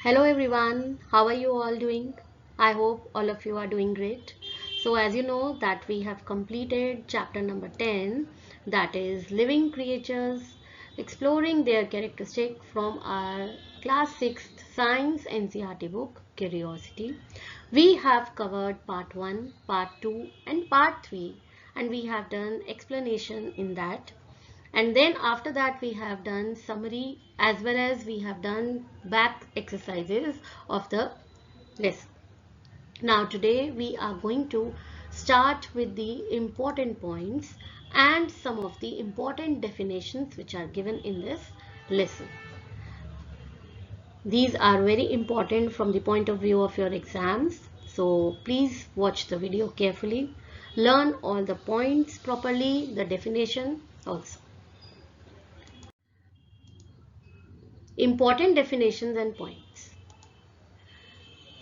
Hello everyone, how are you all doing? I hope all of you are doing great. So as you know that we have completed chapter number 10, that is living creatures, exploring their characteristic from our class 6th science NCERT book Curiosity. We have covered part 1, part 2 and part 3, and we have done explanation in that, and then after that we have done summary as well as we have done back exercises of the lesson. Now today we are going to start with the important points and some of the important definitions which are given in this lesson. These are very important from the point of view of your exams, so please watch the video carefully, learn all the points properly, the definition also. Important definitions and points.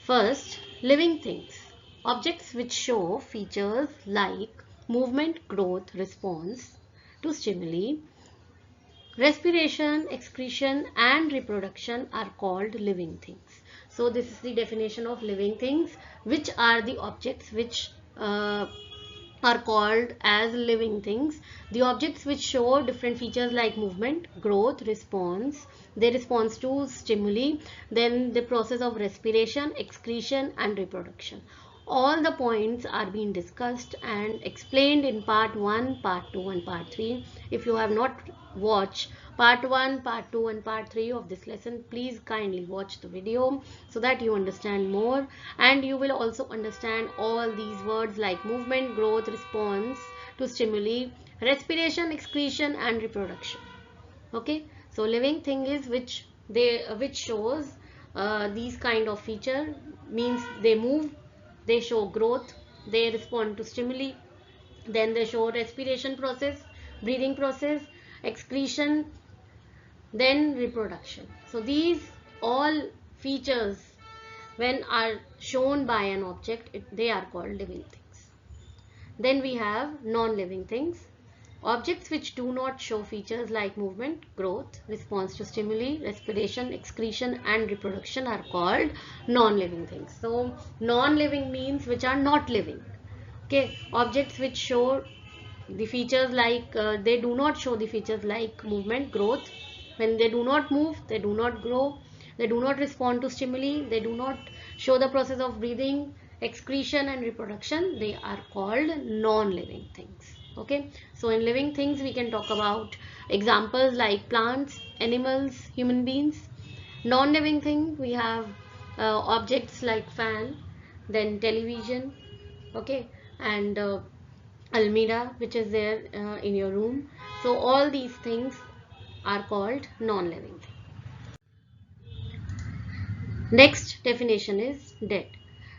First, living things. Objects which show features like movement, growth, response to stimuli, respiration, excretion and reproduction are called living things. So this is the definition of living things, which are the objects which are called as living things. The objects which show different features like movement, growth, response, they respond to stimuli, then the process of respiration, excretion and reproduction. All the points are being discussed and explained in part 1, part 2 and part 3. If you have not watched part 1, part 2 and part 3 of this lesson, please kindly watch the video so that you understand more, and you will also understand all these words like movement, growth, response to stimuli, respiration, excretion and reproduction. Okay, so living thing is which shows these kind of feature, means they move, they show growth, they respond to stimuli, then they show respiration process, breathing process, excretion, then reproduction. So these all features when are shown by an object, they are called living things. Then we have non-living things. Objects which do not show features like movement, growth, response to stimuli, respiration, excretion and reproduction are called non-living things. So non-living means which are not living. Okay, objects which show the features like they do not show the features like movement, growth. When they do not move, they do not grow, they do not respond to stimuli, they do not show the process of breathing, excretion and reproduction, they are called non-living things. Okay, so in living things we can talk about examples like plants, animals, human beings. Non-living thing we have objects like fan, then television, okay, and almirah which is there in your room. So all these things are called non-living. Next definition is dead.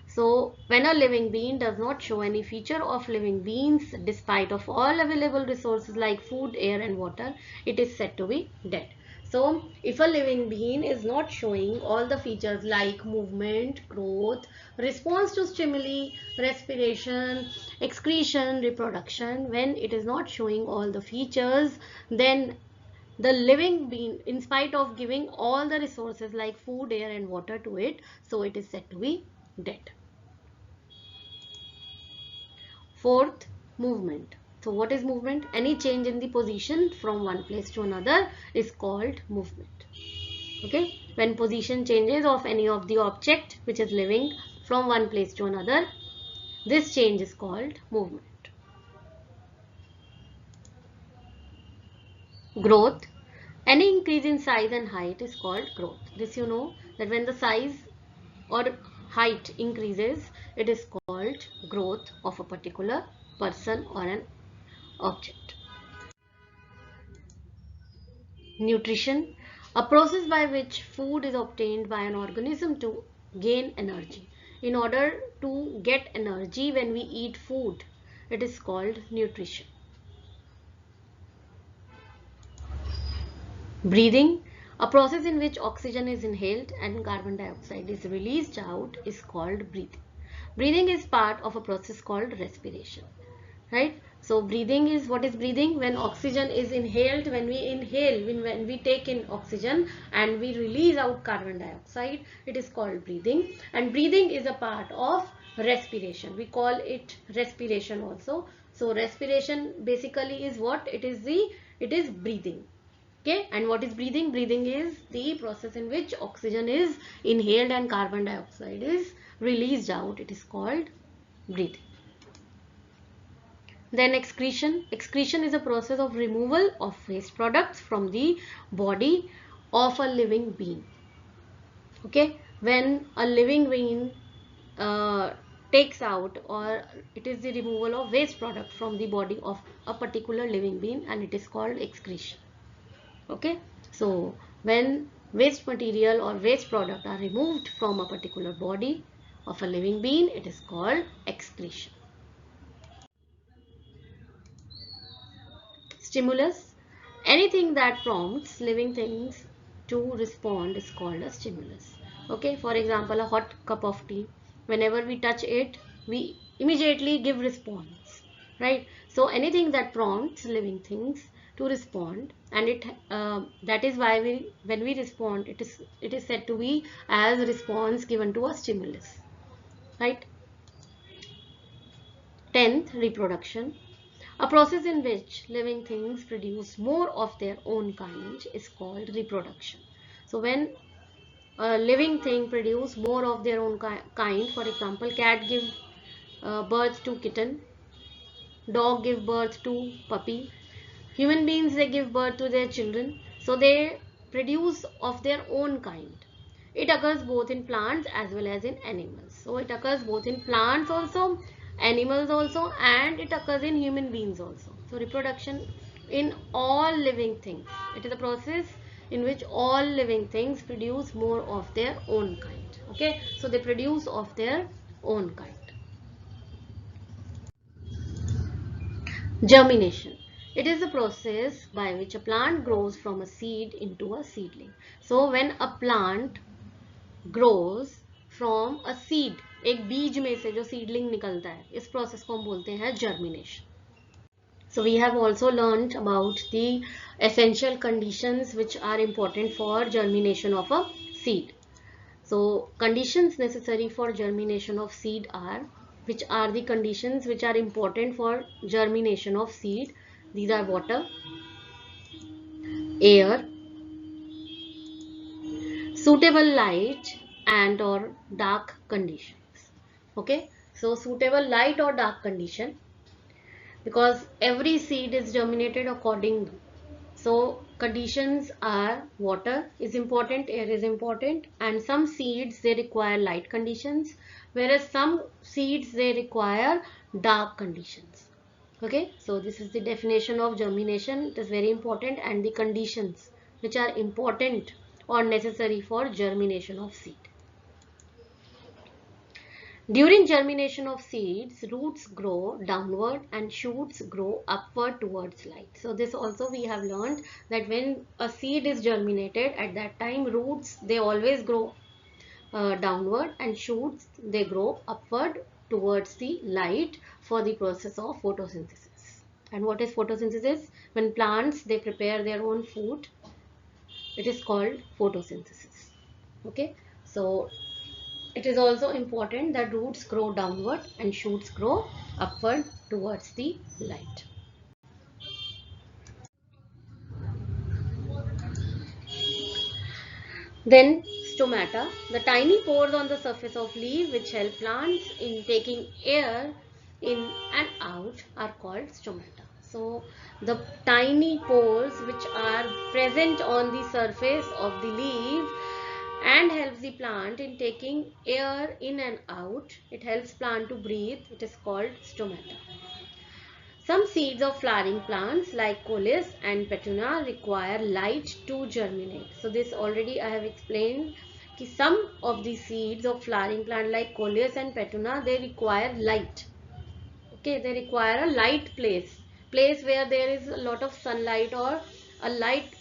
So when a living being does not show any feature of living beings despite of all available resources like food, air and water, it is said to be dead. So if a living being is not showing all the features like movement, growth, response to stimuli, respiration, excretion, reproduction, when it is not showing all the features, then the living being, in spite of giving all the resources like food, air and water to it, so it is said to be dead. Fourth, movement. So what is movement? Any change in the position from one place to another is called movement. Okay, when position changes of any of the object which is living from one place to another, this change is called movement. Growth. Any increase in size and height is called growth. This you know that when the size or height increases, it is called growth of a particular person or an object. Nutrition, a process by which food is obtained by an organism to gain energy. In order to get energy when we eat food, it is called nutrition. Breathing, a process in which oxygen is inhaled and carbon dioxide is released out, is called breathing. Breathing is part of a process called respiration, right? So breathing is, what is breathing? When oxygen is inhaled, when we inhale, when we take in oxygen and we release out carbon dioxide, it is called breathing. And breathing is a part of respiration. We call it respiration also. So respiration basically is what? It is breathing. Okay, and what is breathing? Breathing is the process in which oxygen is inhaled and carbon dioxide is released out. It is called breathing. Then excretion. Excretion is a process of removal of waste products from the body of a living being. Okay, when a living being takes out, or it is the removal of waste product from the body of a particular living being, and it is called excretion. Okay, so when waste material or waste product are removed from a particular body of a living being, it is called excretion. Stimulus. Anything that prompts living things to respond is called a stimulus. Okay, for example, a hot cup of tea. Whenever we touch it, we immediately give response, right? So anything that prompts living things to respond, and that is why when we respond, it is said to be as a response given to a stimulus, right? 10th, reproduction. A process in which living things produce more of their own kind is called reproduction. So when a living thing produce more of their own kind, for example, cat give birth to kitten, dog give birth to puppy, human beings, they give birth to their children. So they produce of their own kind. It occurs both in plants as well as in animals. So it occurs both in plants also, animals also, and it occurs in human beings also. So reproduction in all living things. It is a process in which all living things produce more of their own kind. Okay, so they produce of their own kind. Germination. It is the process by which a plant grows from a seed into a seedling. So when a plant grows from a seed, एक बीज में से जो seedling निकलता है, इस process को हम बोलते हैं germination. So we have also learned about the essential conditions which are important for germination of a seed. So conditions necessary for germination of seed are, which are the conditions which are important for germination of seed? These are water, air, suitable light, and or dark conditions. Okay, so suitable light or dark condition, because every seed is germinated accordingly. So conditions are water is important, air is important, and some seeds they require light conditions, whereas some seeds they require dark conditions. Okay, so this is the definition of germination. It is very important, and the conditions which are important or necessary for germination of seed. During germination of seeds, roots grow downward and shoots grow upward towards light. So this also we have learned that when a seed is germinated, at that time roots they always grow downward, and shoots they grow upward towards the light for the process of photosynthesis. And what is photosynthesis? When plants they prepare their own food, it is called photosynthesis. Okay, so it is also important that roots grow downward and shoots grow upward towards the light. Then stomata, the tiny pores on the surface of leaf which help plants in taking air in and out are called stomata. So the tiny pores which are present on the surface of the leaf and helps the plant in taking air in and out. It helps plant to breathe. It is called stomata. Some seeds of flowering plants like Coleus and Petunia require light to germinate. So this already I have explained that some of the seeds of flowering plant like Coleus and Petunia they require light. Okay, they require a light place where there is a lot of sunlight, or a light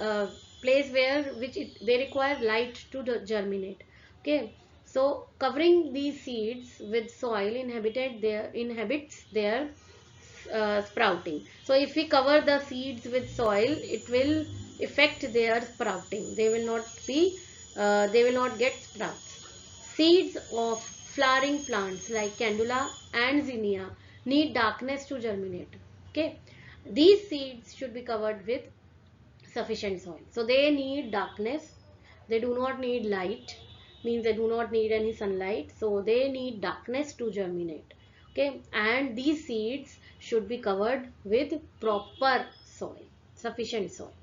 place where they require light to germinate. Okay, so covering these seeds with soil inhabits their sprouting. So if we cover the seeds with soil, it will affect their sprouting. They will not get sprouts. Seeds of flowering plants like Candula and Zinnia need darkness to germinate. Okay, these seeds should be covered with sufficient soil. So they need darkness. They do not need light, means they do not need any sunlight. So they need darkness to germinate. Okay, and these seeds should be covered with proper soil, sufficient soil.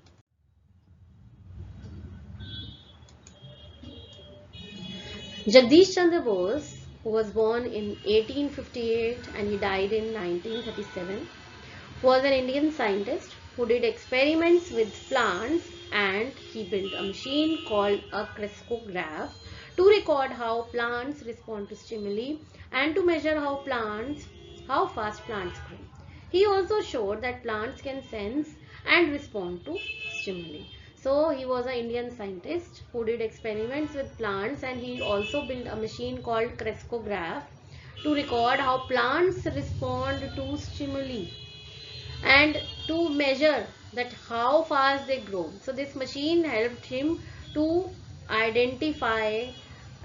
Jagdish Chandra Bose, who was born in 1858 and he died in 1937, was an Indian scientist who did experiments with plants, and he built a machine called a crescograph to record how plants respond to stimuli and to measure how fast plants grow. He also showed that plants can sense and respond to stimuli. So he was an Indian scientist who did experiments with plants, and he also built a machine called crescograph to record how plants respond to stimuli and to measure that how fast they grow. So this machine helped him to identify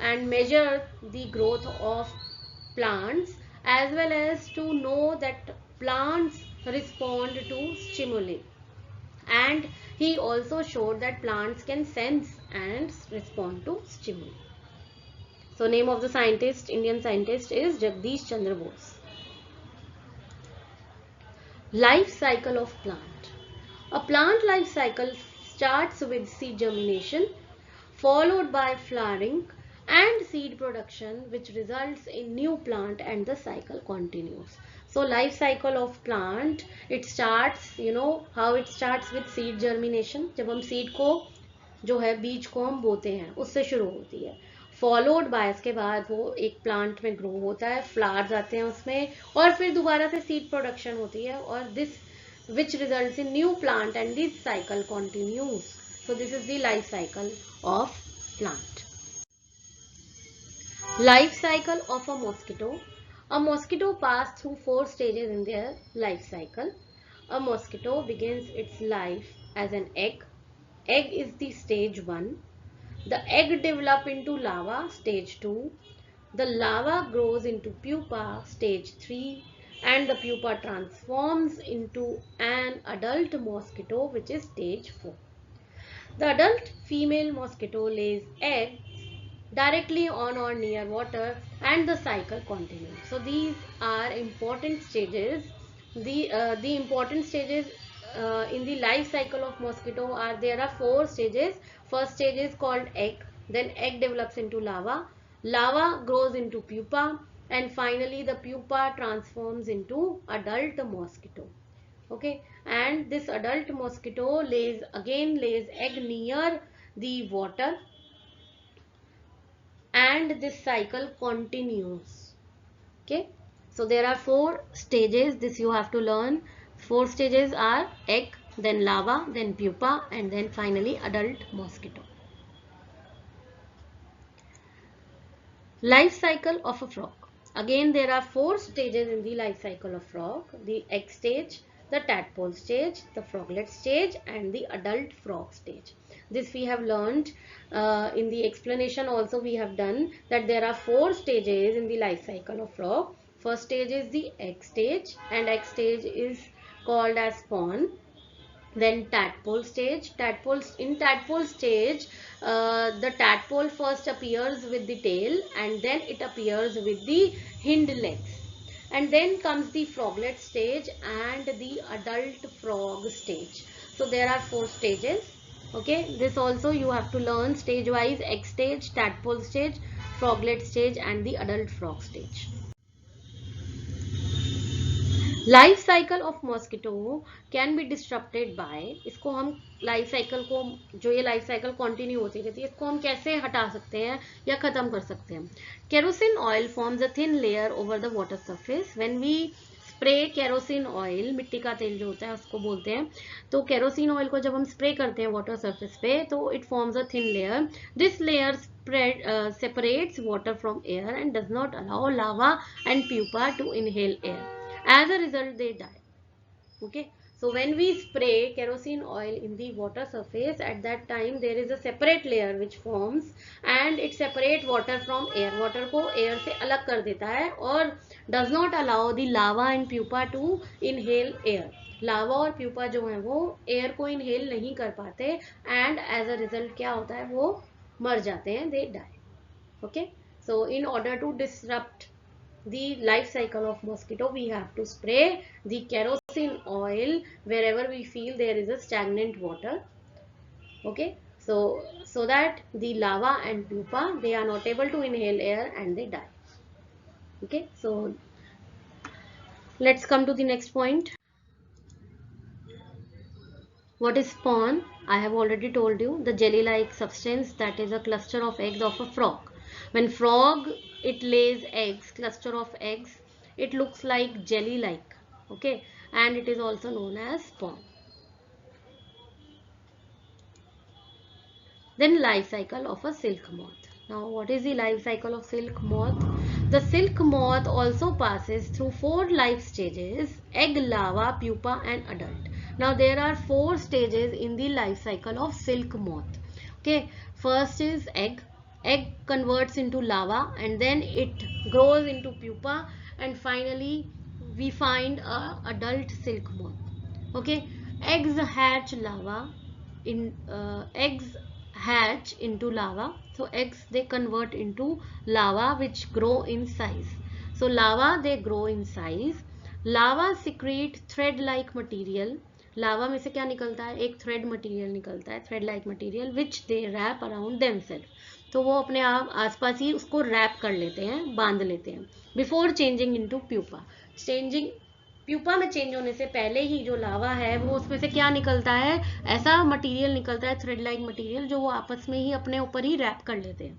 and measure the growth of plants, as well as to know that plants respond to stimuli. And he also showed that plants can sense and respond to stimuli. So name of the scientist, Indian scientist, is Jagdish Chandra Bose. Life cycle of plant. A plant life cycle starts with seed germination, followed by flowering and seed production, which results in new plant, and the cycle continues. So life cycle of plant, it starts, how it starts with seed germination. जब हम seed को जो है बीज को हम बोते हैं उससे शुरू होती है, फॉलोड बाय इसके बाद वो एक प्लांट में ग्रो होता है, फ्लावर्स आते हैं उसमें, और फिर दोबारा से सीड प्रोडक्शन होती है, और this which results in new plant, and this cycle continues. So this is the life cycle of plant. Life cycle of a mosquito. A mosquito passes through 4 stages in their life cycle. A mosquito begins its life as an egg. Egg is the stage 1. The egg develops into larva, stage 2. The larva grows into pupa, stage 3. And the pupa transforms into an adult mosquito, which is stage 4. The adult female mosquito lays eggs directly on or near water, and the cycle continues. So these are important stages. The important stages in the life cycle of mosquito are, there are 4 stages. First stage is called egg, then egg develops into larva, larva grows into pupa, and finally the pupa transforms into adult mosquito. Okay, and this adult mosquito lays egg near the water, and this cycle continues. Okay, so there are 4 stages. This you have to learn. 4 stages are egg, then larva, then pupa, and then finally adult mosquito. Life cycle of a frog. Again, there are 4 stages in the life cycle of frog: the egg stage, the tadpole stage, the froglet stage, and the adult frog stage. This we have learned in the explanation. Also we have done that there are 4 stages in the life cycle of frog. First stage is the egg stage, and egg stage is called as spawn. Then tadpole stage. In tadpole stage, the tadpole first appears with the tail, and then it appears with the hind legs. And then comes the froglet stage and the adult frog stage. So there are 4 stages. Okay, this also you have to learn stage wise: egg stage, tadpole stage, froglet stage, and the adult frog stage. Life cycle of mosquito can be disrupted by, इसको हम life cycle को, जो ये life cycle continue होती रहती है, इसको हम कैसे हटा सकते हैं या खत्म कर सकते हैं. Kerosene oil forms a thin layer over the water surface. When we spray kerosene oil, मिट्टी का तेल जो होता है उसको बोलते हैं, तो केरोसिन ऑयल को जब हम स्प्रे करते हैं वाटर सरफेस पे, तो it forms a thin layer. This layer separates water from air and does not allow larva and pupa to inhale air. As a result, they die. Okay, so when we spray kerosene oil in the water surface, at that time there is a separate layer which forms and it separates water from air. Water को air से अलग कर देता है और does not allow the lava and pupa to inhale air. लावा और pupa जो है वो एयर को इनहेल नहीं कर पाते एंड एज अ रिजल्ट क्या होता है, वो मर जाते हैं, they die. Okay, so in order to disrupt the life cycle of mosquito, we have to spray the kerosene oil wherever we feel there is a stagnant water. Okay, so that the larva and pupa, they are not able to inhale air and they die. Okay, so let's come to the next point. What is spawn? I have already told you, the jelly like substance that is a cluster of eggs of a frog. When frog, it lays eggs, cluster of eggs, it looks like jelly like. Okay, and it is also known as spawn. Then life cycle of a silk moth. Now what is the life cycle of silk moth? The silk moth also passes through 4 life stages: egg, larva, pupa and adult. Now there are 4 stages in the life cycle of silk moth. Okay, first is egg. Egg converts into larva and then it grows into pupa and finally we find a adult silk moth. Okay, eggs hatch larva in eggs hatch into larva. So eggs, they convert into larva which grow in size. So larva, they grow in size. Larva secrete thread like material. लावा में से क्या निकलता है, एक thread material निकलता है, thread like material which they wrap around themselves. तो वो अपने आप आसपास ही उसको रैप कर लेते हैं, बांध लेते हैं. Before changing into pupa, changing pupa में चेंज होने से पहले ही जो लावा है वो उसमें से क्या निकलता है, ऐसा मटेरियल निकलता है, थ्रेड लाइक मटेरियल, जो वो आपस में ही अपने ऊपर ही रैप कर लेते हैं.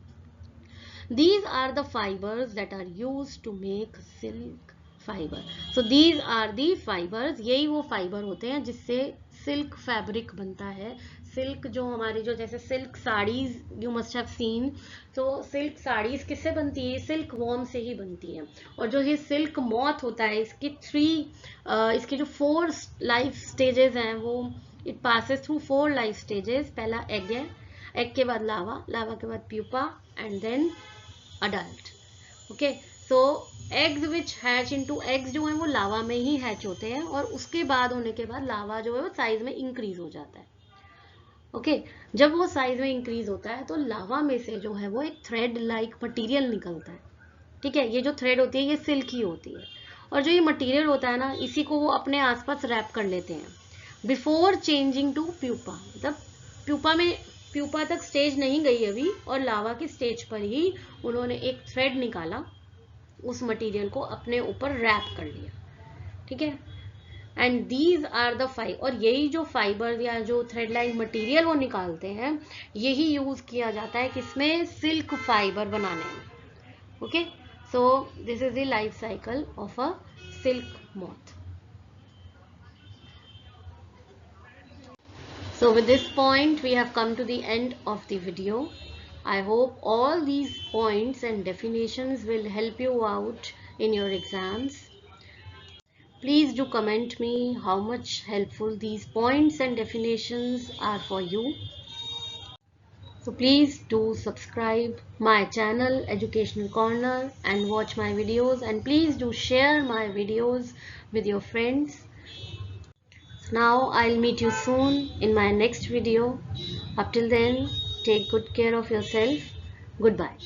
These are the fibers that are used to make silk fiber. So these are the fibers, यही वो फाइबर होते हैं जिससे सिल्क फैब्रिक बनता है. सिल्क जो हमारी, जो जैसे silk saris you must have seen, तो सिल्क साड़ीज किससे बनती है, सिल्क वॉर्म से ही बनती है. और जो ये सिल्क मॉथ होता है, इसकी जो 4 लाइफ स्टेजेस हैं, वो it passes through 4 life stages. पहला एग है, एग के बाद लावा, लावा के बाद pupa and then adult. Okay, so eggs which hatch into, eggs जो है वो लावा में ही हैच होते हैं और उसके बाद होने के बाद लावा जो है वो साइज में इंक्रीज हो जाता है. ओके, जब वो साइज में इंक्रीज होता है तो लावा में से जो है वो एक थ्रेड लाइक मटेरियल निकलता है. ठीक है, ये जो थ्रेड होती है ये सिल्क ही होती है और जो ये मटेरियल होता है ना, इसी को वो अपने आसपास रैप कर लेते हैं. बिफोर चेंजिंग टू प्यूपा, मतलब प्यूपा तक स्टेज नहीं गई अभी और लावा की स्टेज पर ही उन्होंने एक थ्रेड निकाला, उस मटेरियल को अपने ऊपर रैप कर लिया. ठीक है, एंड दीज आर द और यही जो फाइबर या जो थ्रेड लाइक मटेरियल वो निकालते हैं, यही यूज किया जाता है किसमें, सिल्क फाइबर बनाने में. Okay, so this is the life cycle of a silk moth. So with this point, we have come to the end of the video. I hope all these points and definitions will help you out in your exams. Please do comment me how much helpful these points and definitions are for you. So please do subscribe my channel Educational Corner and watch my videos, and please do share my videos with your friends. Now I'll meet you soon in my next video. Up till then, take good care of yourself. Goodbye.